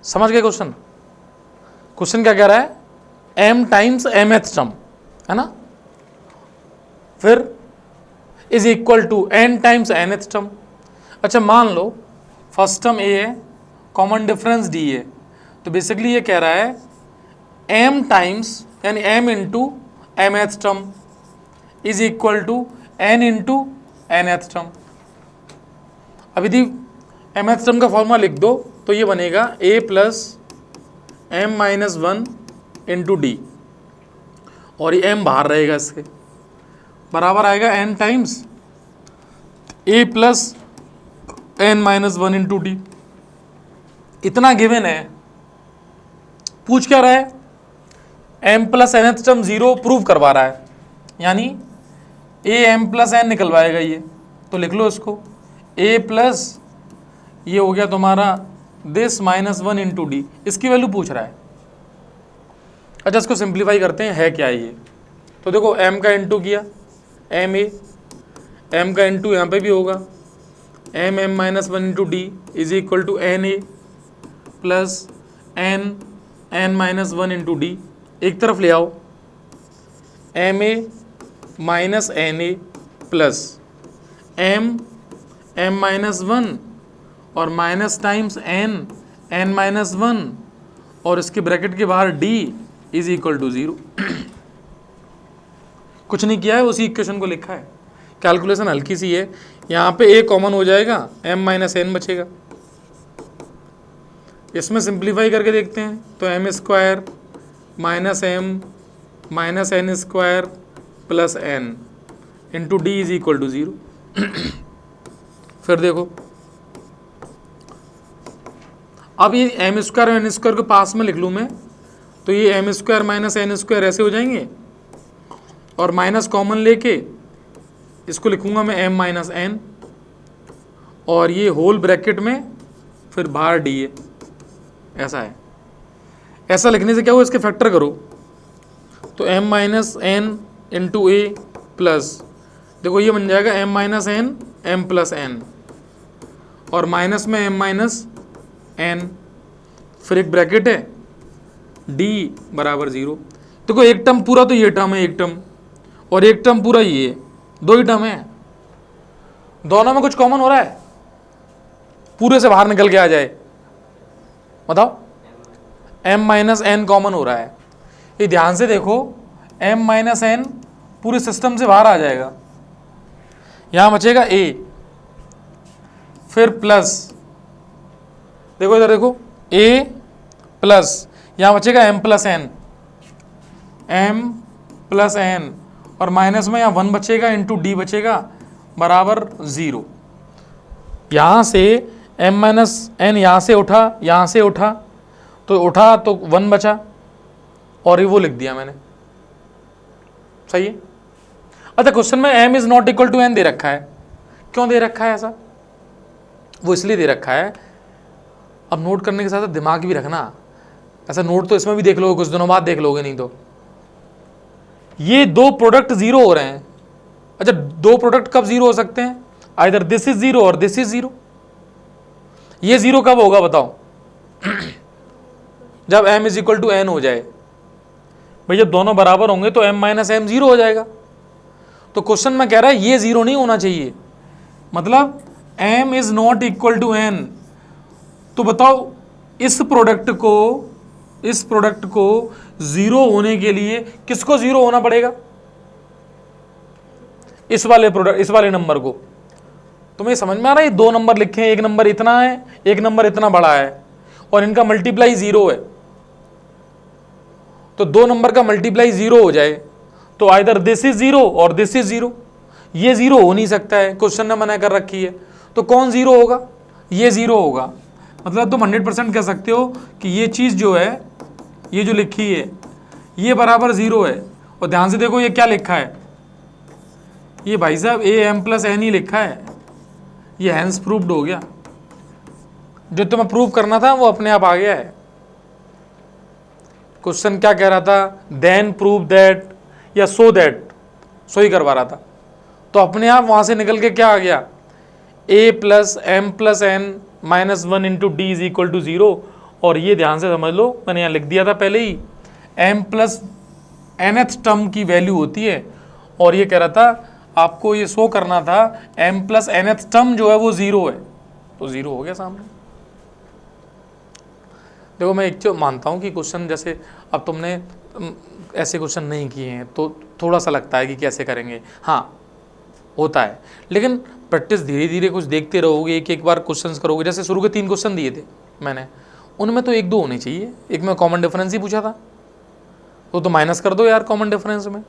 समझ गए question? Question क्या कह रहा है? m टाइम्स mth टर्म, है ना, फिर is equal to n times nth term. अच्छा मान लो फर्स्ट टर्म a है, कॉमन डिफरेंस d है, तो बेसिकली ये कह रहा है m टाइम्स यानी m into mth term is equal to n into nth term. अब यदि mth टर्म का फॉर्मूला लिख दो तो ये बनेगा a plus m minus 1 into D, और ये m बाहर रहेगा, इसके बराबर आएगा n times a plus n minus 1 into D. इतना गिवन है, पूछ क्या रहा है? m plus nth term 0 prove करवा रहा है, यानी a m प्लस n निकलवाएगा ये, तो लिख लो इसको a प्लस ये हो गया तुम्हारा दिस माइनस 1 इंटू डी, इसकी वैल्यू पूछ रहा है। अच्छा इसको सिंप्लीफाई करते हैं, है क्या ये? तो देखो m का इंटू किया m a, m का इंटू यहाँ पे भी होगा m m minus 1 into D is equal to n a plus n n minus 1 into d. एक तरफ ले आओ m a minus n a plus m m minus 1 और माइनस टाइम्स n माइनस 1 और इसके ब्रैकेट के बाहर d इज इक्वल टू 0। कुछ नहीं किया है, उसी इक्वेशन को लिखा है। कैलकुलेशन हल्की सी है, यहाँ पे a कॉमन हो जाएगा, m माइनस n बचेगा। इसमें सिंप्लीफाई करके देखते हैं तो m square minus m minus n square plus n into D is equal to 0। फिर देखो अब ये m स्क्वायर और n स्क्वायर को पास में लिख लूँ मैं, तो ये m square minus n square ऐसे हो जाएंगे, और माइनस कॉमन लेके इसको लिखूंगा मैं m माइनस n, और ये होल ब्रैकेट में फिर बाहर d है, ऐसा है। ऐसा लिखने से क्या हुआ, इसके फैक्टर करो तो m माइनस n इंटू ए प्लस, देखो ये बन जाएगा m minus n m plus n, और माइनस में m माइनस n, फिर एक ब्रैकेट है d बराबर 0। देखो एक टर्म पूरा तो ये टर्म है, एक टर्म, और एक टर्म पूरा ये, दो ही टर्म है, दोनों में कुछ कॉमन हो रहा है? पूरे से बाहर निकल के आ जाए, बताओ। m माइनस n कॉमन हो रहा है, ये ध्यान से देखो, m माइनस n पूरे सिस्टम से बाहर आ जाएगा, यहां बचेगा a, फिर प्लस, देखो इधर देखो a प्लस, यहां बचेगा m plus n, m plus n, और माइनस में यहाँ 1 बचेगा इंटू डी बचेगा बराबर 0। यहाँ से m माइनस n यहाँ से उठा, यहाँ से उठा तो 1 बचा, और ये वो लिख दिया मैंने, सही है। अच्छा क्वेश्चन में m is not equal to n दे रखा है, क्यों दे रखा है ऐसा? वो इसलिए दे रखा है, अब नोट करने के साथ दिमाग भी रखना, ऐसा नोट तो इसमें भी देख लोगे, कुछ दिनों बाद देख लोगे, नहीं तो ये दो प्रोडक्ट 0 हो रहे हैं। अच्छा दो प्रोडक्ट कब 0 हो सकते हैं? आइदर दिस इज 0 और दिस इज 0। ये 0 कब होगा बताओ? जब m is equal to n हो जाए। भाई जब दोनों बराबर होंगे तो m माइनस m 0 हो जाएगा। तो क्वेश्चन में कह रहा है ये 0 नहीं होना चाहिए, मतलब m is not equal to n। तो बताओ इस प्रोडक्ट को 0 होने के लिए किसको 0 होना पड़ेगा? इस वाले नंबर को। तुम्हें समझ में आ रहा है? ये दो नंबर लिखे हैं, एक नंबर इतना है, एक नंबर इतना बड़ा है, और इनका मल्टीप्लाई 0 है। तो दो नंबर का मल्टीप्लाई 0 हो जाए तो आइदर दिस इज 0 और दिस इज 0। ये 0 हो नहीं सकता है, क्वेश्चन ने मना कर रखी है। तो कौन 0 होगा? ये 0 होगा। मतलब तुम 100% कह सकते हो कि ये चीज जो है, ये जो लिखी है, ये बराबर 0 है। और ध्यान से देखो ये क्या लिखा है, ये भाई साहब am प्लस n ही लिखा है। ये हैंस प्रूव्ड हो गया, जो तुम्हें प्रूव करना था वो अपने आप आ गया है। क्वेश्चन क्या कह रहा था? देन प्रूव दैट या सो दैट, सो ही करवा रहा था। तो अपने आप वहां से निकल के क्या आ गया? a plus m plus n minus 1 into D is equal to 0। और ये ध्यान से समझ लो, मैंने यहाँ लिख दिया था पहले ही, m प्लस nth टर्म की वैल्यू होती है, और ये कह रहा था आपको ये शो करना था m प्लस nth टर्म जो है वो 0 है, तो 0 हो गया सामने। देखो मैं एक चीज मानता हूँ कि क्वेश्चन जैसे अब तुमने ऐसे क्वेश्चन नहीं किए हैं तो थोड़ा सा लगता है कि कैसे करेंगे, हाँ होता है, लेकिन प्रैक्टिस धीरे धीरे कुछ देखते रहोगे, एक एक बार क्वेश्चंस करोगे। जैसे शुरू के 3 क्वेश्चन दिए थे मैंने, उनमें तो 1-2 होने चाहिए, एक में कॉमन डिफरेंस ही पूछा था, तो माइनस कर दो यार कॉमन डिफरेंस में।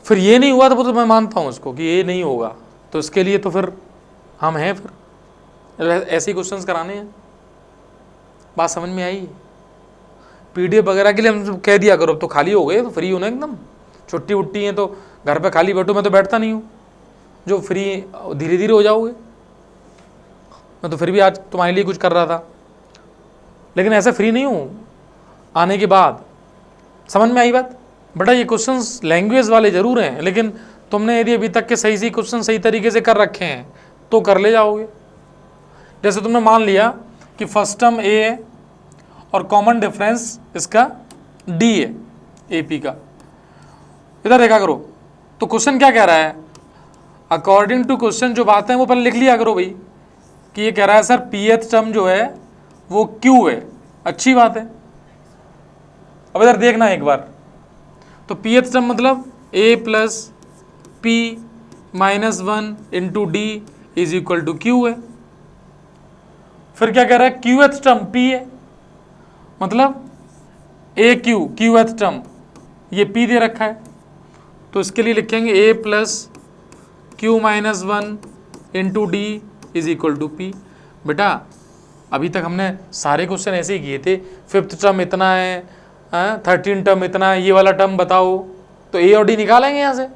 फिर ये नहीं हुआ तो मैं मानता हूँ उसको कि ये नहीं होगा, तो इसके लिए तो फिर हम हैं, फिर ऐसे ही क्वेश्चंस कराने हैं। बात समझ में आई? पीडीएफ वगैरह के लिए हम कह दिया करो, अब तो खाली हो गए, तो फ्री हो ना एकदम, छुट्टी उट्टी है तो घर पे खाली बैठो, मैं तो बैठता नहीं हूँ, जो फ्री धीरे धीरे हो जाओगे। मैं तो फिर भी आज तुम्हारे लिए कुछ कर रहा था, लेकिन ऐसे फ्री नहीं हूँ आने के बाद। समझ में आई बात? बेटा ये क्वेश्चंस लैंग्वेज वाले जरूर हैं, लेकिन तुमने यदि अभी तक के सही क्वेश्चन सही तरीके से कर रखे हैं तो कर ले जाओगे। जैसे तुमने मान लिया कि फर्स्ट टर्म ए है और कॉमन डिफरेंस इसका डी है, एपी का। इधर देखा करो, तो क्वेश्चन क्या कह रहा है, अकॉर्डिंग टू क्वेश्चन जो बात है वो पहले लिख लिया करो भाई, कि ये कह रहा है सर पीएथ टर्म जो है वो क्यू है, अच्छी बात है। अब इधर देखना एक बार, तो पीएथ टर्म मतलब a plus P minus 1 into D is equal to q है। फिर क्या कह रहा है, क्यूएथ टर्म पी है, मतलब ए क्यू, क्यूएथ टर्म ये पी दे रखा है, तो इसके लिए लिखेंगे a plus Q minus 1 into D is equal to p. बेटा अभी तक हमने सारे क्वेश्चन ऐसे ही किए थे, 5th टर्म इतना है, 13 टर्म इतना है, ये वाला टर्म बताओ, तो ए और डी निकालेंगे यहाँ से,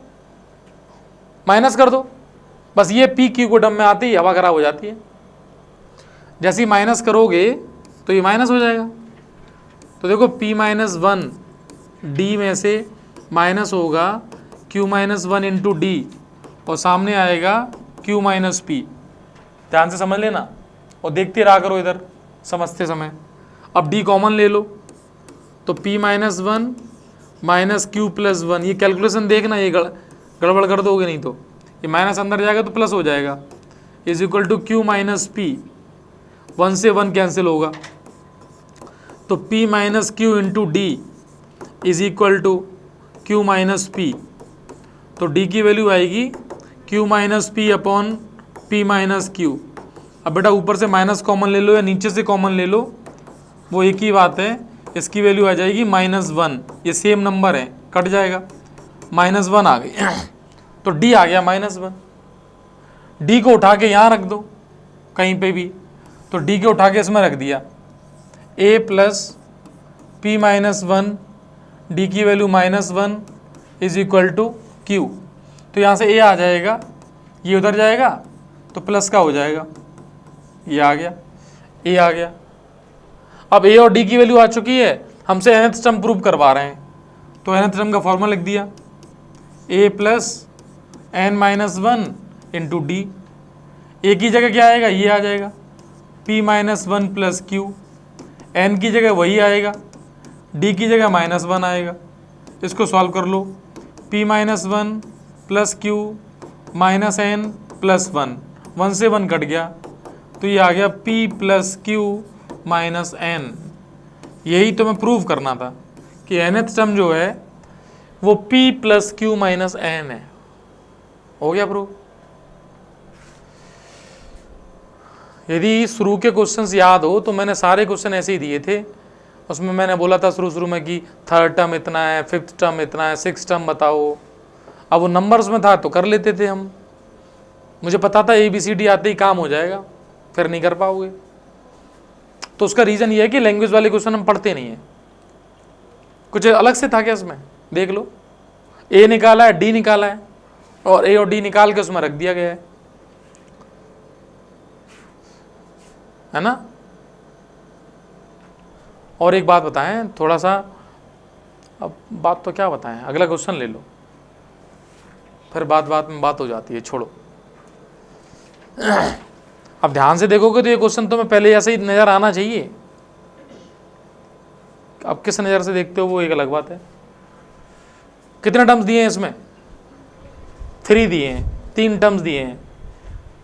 माइनस कर दो बस। ये पी क्यू को टर्म में आती है, हवा खराब हो जाती है। जैसे ही माइनस करोगे तो ये माइनस हो जाएगा, तो देखो p माइनस 1 डी में से माइनस होगा q माइनस 1 इंटू डी, और सामने आएगा q माइनस पी। ध्यान से समझ लेना और देखते रहा करो इधर समझते समय। अब d कॉमन ले लो, तो p minus 1 minus Q plus 1, ये कैलकुलेशन देखना, ये गड़बड़ कर दोगे नहीं तो ये माइनस अंदर जाएगा तो प्लस हो जाएगा, is equal to Q minus P, 1 से 1 कैंसिल होगा, तो p minus Q into D is equal to Q minus P. तो d की वैल्यू आएगी q minus P upon p minus Q. अब बेटा ऊपर से माइनस कॉमन ले लो या नीचे से कॉमन ले लो, वो एक ही बात है, इसकी वैल्यू आ जाएगी -1, ये सेम नंबर है, कट जाएगा, -1 आ गई, तो d आ गया -1। d को उठा के यहाँ रख दो कहीं पे भी, तो d को उठा के इसमें रख दिया, a plus P minus 1, d की value -1 is equal to q. तो यहाँ से a आ जाएगा, ये उधर जाएगा तो प्लस का हो जाएगा, ये आ गया, a आ गया। अब a और d की वैल्यू आ चुकी है, हमसे nth टर्म प्रूव करवा रहे हैं, तो nth टर्म का फॉर्मूला लिख दिया, a plus n minus 1 into d. A की जगह क्या आएगा, ये आ जाएगा, p minus 1 plus q, n की जगह वही आएगा, d की जगह -1 आएगा। इसको सॉल्व कर लो, p minus 1 plus Q minus n plus 1, 1 से 1 कट गया, तो ये आ गया p plus Q minus n। यही तो मैं प्रूव करना था कि nth टर्म जो है वो p plus Q minus n है। हो गया प्रूव। यदि शुरू के क्वेश्चंस याद हो तो मैंने सारे क्वेश्चन ऐसे ही दिए थे, उसमें मैंने बोला था शुरू में कि 3rd टर्म इतना है, 5th टर्म इतना है, 6th टर्म बताओ। अब वो नंबर्स में था तो कर लेते थे हम, मुझे पता था ABCD आते ही काम हो जाएगा, फिर नहीं कर पाओगे। तो उसका रीज़न ये है कि लैंग्वेज वाले क्वेश्चन हम पढ़ते नहीं हैं। कुछ अलग से था क्या इसमें, देख लो, A निकाला है, D निकाला है, और A और D निकाल के उसमें रख दिया गया है ना। और एक बात बताएं थोड़ा सा, अब बात तो क्या बताएं, अगला क्वेश्चन ले लो, फिर बात में बात हो जाती है, छोड़ो। अब ध्यान से देखोगे तो ये क्वेश्चन तुम्हें पहले ऐसे ही नजर आना चाहिए। अब किस नजर से देखते हो वो एक अलग बात है। कितने टर्म्स दिए हैं इसमें? 3 दिए हैं, 3 टर्म्स दिए हैं।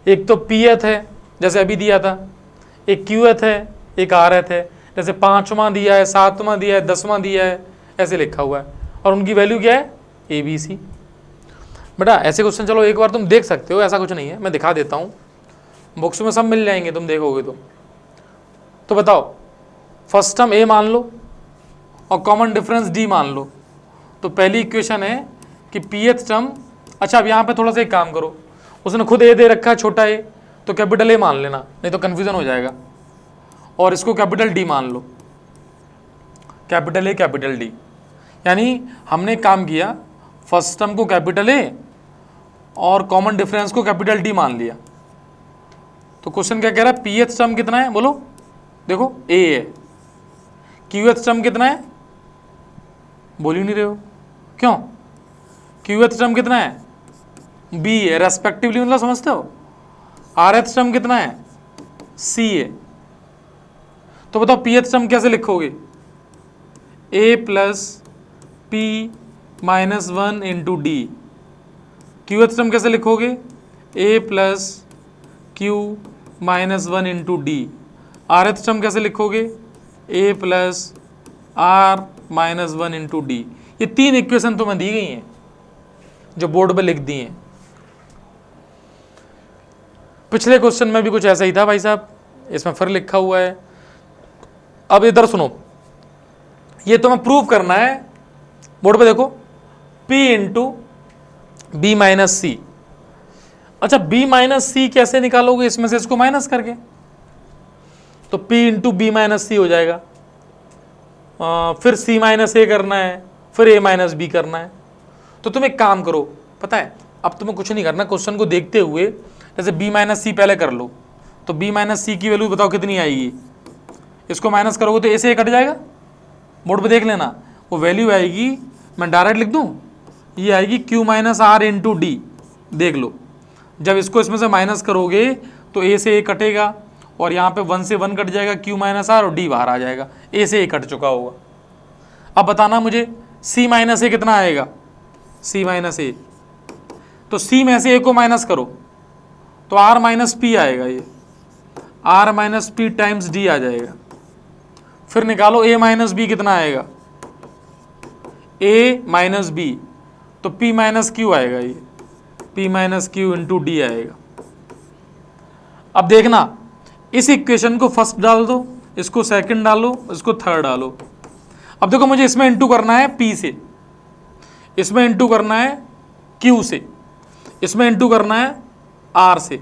एक तो पी एथ है जैसे अभी दिया था, एक क्यू एथ है, एक आर एथ है। जैसे 5वां दिया है, 7वां दिया है, 10वां दिया है, ऐसे लिखा हुआ है और उनकी वैल्यू क्या है? A B C. बेटा ऐसे क्वेश्चन चलो एक बार तुम देख सकते हो, ऐसा कुछ नहीं है, मैं दिखा देता हूँ, बुक्स में सब मिल जाएंगे तुम देखोगे तो बताओ, फर्स्ट टर्म ए मान लो और कॉमन डिफरेंस डी मान लो। तो पहली इक्वेशन है कि पी एथ टर्म, अच्छा अब यहाँ पे थोड़ा सा एक काम करो, उसने खुद ए दे रखा है छोटा ए, तो कैपिटल ए मान लेना, नहीं तो कन्फ्यूजन हो जाएगा, और इसको कैपिटल डी मान लो, कैपिटल ए कैपिटल डी। यानी हमने काम किया, फर्स्ट टर्म को कैपिटल ए और कॉमन डिफरेंस को कैपिटल डी मान लिया। तो क्वेश्चन क्या कह रहा है? पी एथ टर्म कितना है बोलो, देखो ए है। क्यू एथ टर्म कितना है? बोल ही नहीं रहे हो, क्यों? क्यू एथ टर्म कितना है? बी है, रेस्पेक्टिवली मतलब समझते हो। आर एथ टर्म कितना है? सी है। तो बताओ पी एथ टर्म कैसे लिखोगे? A plus P minus 1 into D. Q th term कैसे लिखोगे? A plus Q minus 1 into D. R th term कैसे लिखोगे? A plus R minus 1 into D. ये 3 इक्वेशन तुम्हें दी गई हैं जो बोर्ड पे लिख दी हैं। पिछले क्वेश्चन में भी कुछ ऐसा ही था भाई साहब, इसमें फिर लिखा हुआ है। अब इधर सुनो, ये तुम्हें प्रूव करना है, बोर्ड पे देखो, P इंटू बी माइनस सी। अच्छा B माइनस सी कैसे निकालोगे? इसमें से इसको माइनस करके, तो P इंटू बी माइनस सी हो जाएगा। फिर C माइनस ए करना है, फिर A माइनस बी करना है। तो तुम एक काम करो, पता है अब तुम्हें कुछ नहीं करना, क्वेश्चन को देखते हुए जैसे B माइनस सी पहले कर लो, तो B माइनस सी की वैल्यू बताओ कितनी आएगी? इसको माइनस करोगे तो A से A कट जाएगा, बोर्ड पे देख लेना, वो वैल्यू आएगी, मैं डायरेक्ट लिख दूं, ये आएगी Q minus R into D. देख लो, जब इसको इसमें से माइनस करोगे तो A से A कटेगा और यहाँ पे 1 से 1 कट जाएगा, Q माइनस आर और D बाहर आ जाएगा, A से A कट चुका होगा। अब बताना मुझे C माइनस ए कितना आएगा? C माइनस ए, तो C में से A को माइनस करो तो R माइनस पी आएगा, ये R minus P times D आ जाएगा। फिर निकालो A माइनस बी कितना आएगा? A माइनस बी, तो P माइनस क्यू आएगा, ये P minus Q into D आएगा। अब देखना, इस इक्वेशन को फर्स्ट डाल दो, इसको सेकंड डालो, इसको थर्ड डालो। अब देखो मुझे इसमें इंटू करना है P से, इसमें इंटू करना है Q से, इसमें इंटू करना है R से।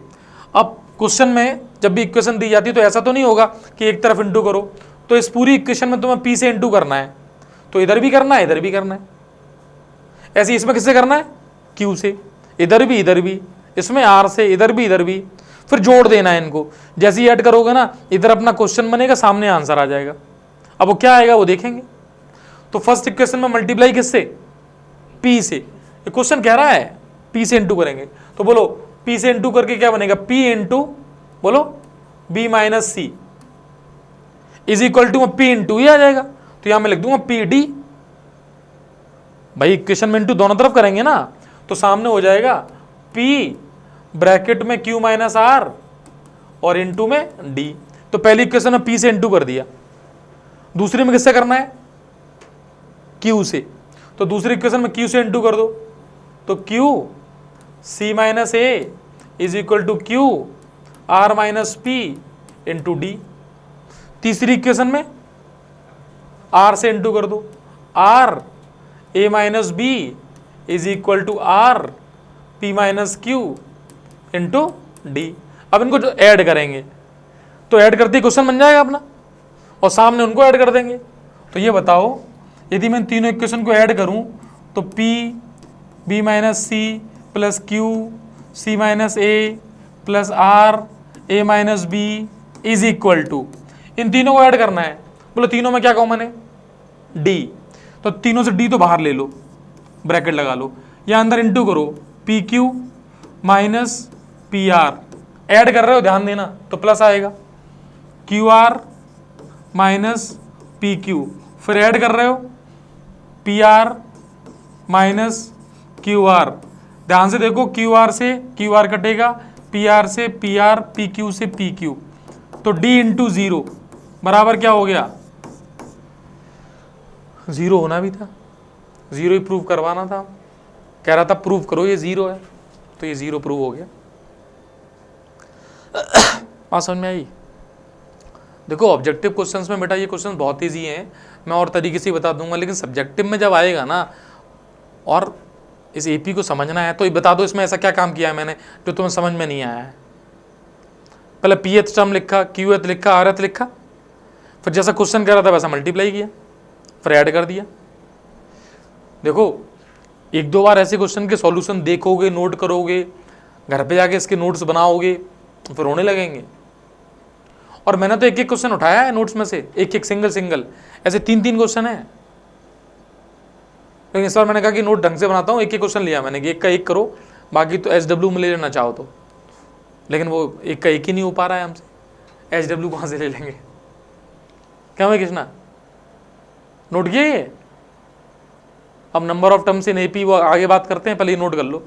अब क्वेश्चन में जब भी इक्वेशन दी जाती है तो ऐसा तो नहीं होगा कि एक तरफ इंटू करो, तो इस पूरी इक्वेशन में तुम्हें P से इंटू करना है, तो इधर भी करना है इधर भी करना है। ऐसे इसमें किससे करना है? Q से, इधर भी, इसमें R से, इधर भी, फिर जोड़ देना है इनको। जैसे ही ऐड करोगे ना, इधर अपना क्वेश्चन बनेगा, सामने आंसर आ जाएगा। अब वो क्या आएगा वो देखेंगे। तो फर्स्ट इक्वेशन में मल्टीप्लाई किससे? P से। ये क्वेश्चन कह रहा है P से इंटू करेंगे, तो बोलो P से इंटू करके क्या बनेगा? P इंटू बोलो B minus C is equal to P into ही आ जाएगा, तो यहां मैं लिख दूंगा P D। भाई इक्वेशन में इंटू दोनों तरफ करेंगे ना, तो सामने हो जाएगा P ब्रैकेट में Q माइनस आर और इंटू में D। तो पहली इक्वेशन में P से इंटू कर दिया, दूसरी में किससे करना है? Q से, तो दूसरी इक्वेशन में Q से इंटू कर दो, तो Q C minus A is equal to Q R minus P into D. तीसरी इक्वेशन में R से इंटू कर दो, R A minus B is equal to R P minus Q into D. अब इनको जो ऐड करेंगे तो ऐड करते ही क्वेश्चन बन जाएगा अपना, और सामने उनको ऐड कर देंगे। तो ये बताओ, यदि मैं तीनों इक्वेशन को ऐड करूं तो P B minus C plus Q C minus A plus R A minus B is equal to, इन तीनों को ऐड करना है। बोलो तीनों में क्या कॉमन है? D, तो तीनों से D तो बाहर ले लो, ब्रैकेट लगा लो, या अंदर इंटू करो, PQ माइनस PR ऐड कर रहे हो, ध्यान देना, तो प्लस आएगा, Q R minus P Q, फिर ऐड कर रहे हो P R minus Q R, ध्यान से देखो, क्यू आर से क्यू आर कटेगा, पी आर से पी आर, पी क्यू से पी क्यू, तो डी इंटू जीरो बराबर क्या हो गया, जीरो होना भी था, जीरो ही प्रूव करवाना था, कह रहा था प्रूव करो ये जीरो है, तो ये जीरो प्रूव हो गया। बात समझ में आई? देखो ऑब्जेक्टिव क्वेश्चंस में बेटा ये क्वेश्चन बहुत ईजी हैं, मैं और तरीके से बता दूंगा, लेकिन सब्जेक्टिव में जब आएगा ना और इस एपी को समझना है तो ये बता दो इसमें ऐसा क्या काम किया है मैंने जो तुम्हें समझ में नहीं आया है। पहले पी एथ टर्म लिखा, क्यू एथ लिखा, आर एथ लिखा, फिर जैसा क्वेश्चन कर रहा था वैसा मल्टीप्लाई किया, फिर ऐड कर दिया। देखो एक दो बार ऐसे क्वेश्चन के सॉल्यूशन देखोगे, नोट करोगे, घर पे जाके इसके नोट्स बनाओगे, फिर होने लगेंगे। और मैंने तो एक एक क्वेश्चन उठाया है नोट्स में से, एक एक सिंगल, ऐसे 3-3 क्वेश्चन है, लेकिन इस बार मैंने कहा कि नोट ढंग से बनाता हूँ, एक एक क्वेश्चन लिया मैंने कि एक का एक करो, बाकी तो SW में ले लेना चाहो तो, लेकिन वो एक का एक ही नहीं हो पा रहा है हमसे, SW कहाँ से ले लेंगे? क्या है कृष्णा, नोट किए? अब number of terms in AP वो आगे बात करते हैं, पहले ये नोट कर लो।